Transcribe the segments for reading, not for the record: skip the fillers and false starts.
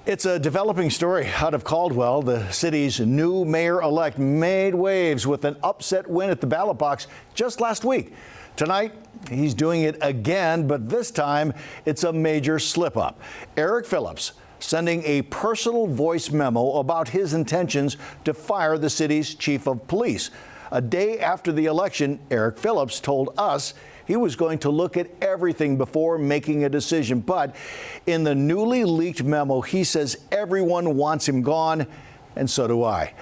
It's a developing story out of Caldwell. The city's new mayor-elect made waves with an upset win at the ballot box just last week. Tonight, he's doing it again, but this time it's a major slip-up. Eric Phillips sending a personal voice memo about his intentions to fire the city's chief of police. A day after the election, Eric Phillips told us he was going to look at everything before making a decision. But in the newly leaked memo, he says everyone wants him gone, and so do I.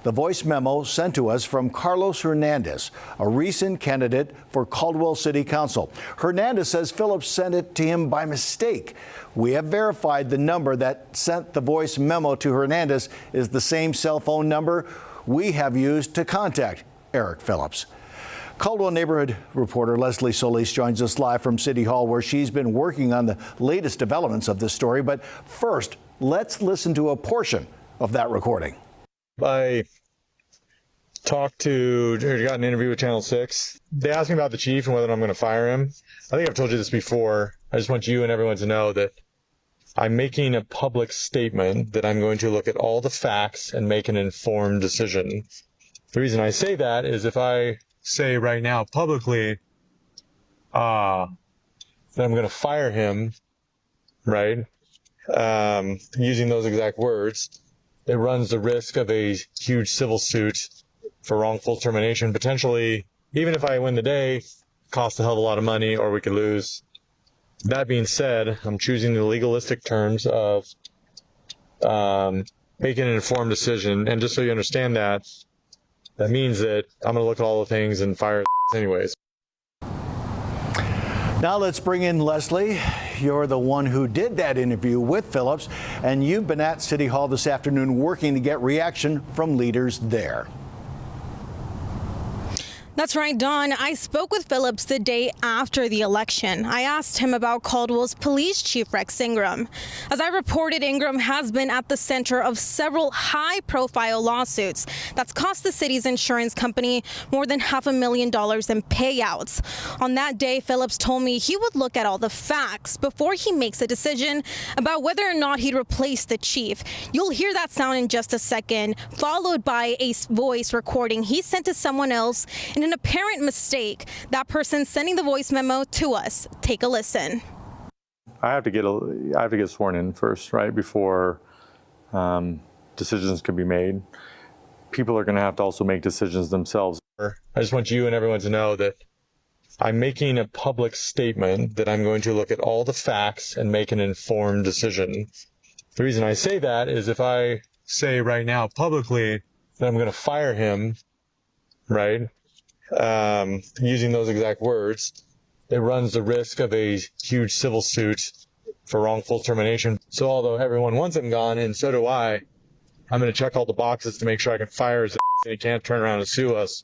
The voice memo sent to us from Carlos Hernandez, a recent candidate for Caldwell City Council. Hernandez says Phillips sent it to him by mistake. We have verified the number that sent the voice memo to Hernandez is the same cell phone number we have used to contact Eric Phillips. Caldwell neighborhood reporter Leslie Solis joins us live from City Hall, where she's been working on the latest developments of this story. But first, let's listen to a portion of that recording. I got an interview with Channel 6. They asked me about the chief and whether I'm going to fire him. I think I've told you this before. I just want you and everyone to know that I'm making a public statement that I'm going to look at all the facts and make an informed decision. The reason I say that is if I say right now publicly that I'm going to fire him, right, using those exact words, it runs the risk of a huge civil suit for wrongful termination. Potentially, even if I win the day, cost a hell of a lot of money, or we could lose. That being said, I'm choosing the legalistic terms of making an informed decision. And just so you understand that means that I'm going to look at all the things and fire anyways. Now let's bring in Leslie. You're the one who did that interview with Phillips, and you've been at City Hall this afternoon working to get reaction from leaders there. That's right, Dawn. I spoke with Phillips the day after the election. I asked him about Caldwell's police chief, Rex Ingram. As I reported, Ingram has been at the center of several high-profile lawsuits that's cost the city's insurance company more than $500,000 in payouts. On that day, Phillips told me he would look at all the facts before he makes a decision about whether or not he'd replace the chief. You'll hear that sound in just a second, followed by a voice recording he sent to someone else in an apparent mistake. That person sending the voice memo to us. Take a listen. I have to get sworn in first, right, before decisions can be made. People are going to have to also make decisions themselves. I just want you and everyone to know that I'm making a public statement that I'm going to look at all the facts and make an informed decision. The reason I say that is if I say right now publicly that I'm going to fire him, right, using those exact words, it runs the risk of a huge civil suit for wrongful termination. So although everyone wants him gone, and so do I, I'm going to check all the boxes to make sure I can fire his ass and he can't turn around and sue us.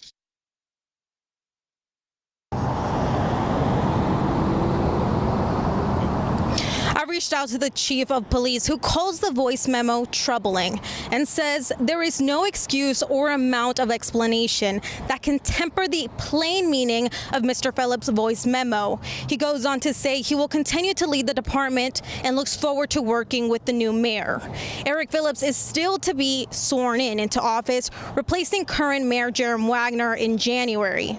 I reached out to the chief of police, who calls the voice memo troubling and says there is no excuse or amount of explanation that can temper the plain meaning of Mr. Phillips' voice memo. He goes on to say he will continue to lead the department and looks forward to working with the new mayor. Eric Phillips is still to be sworn into office, replacing current Mayor Jeremy Wagner in January.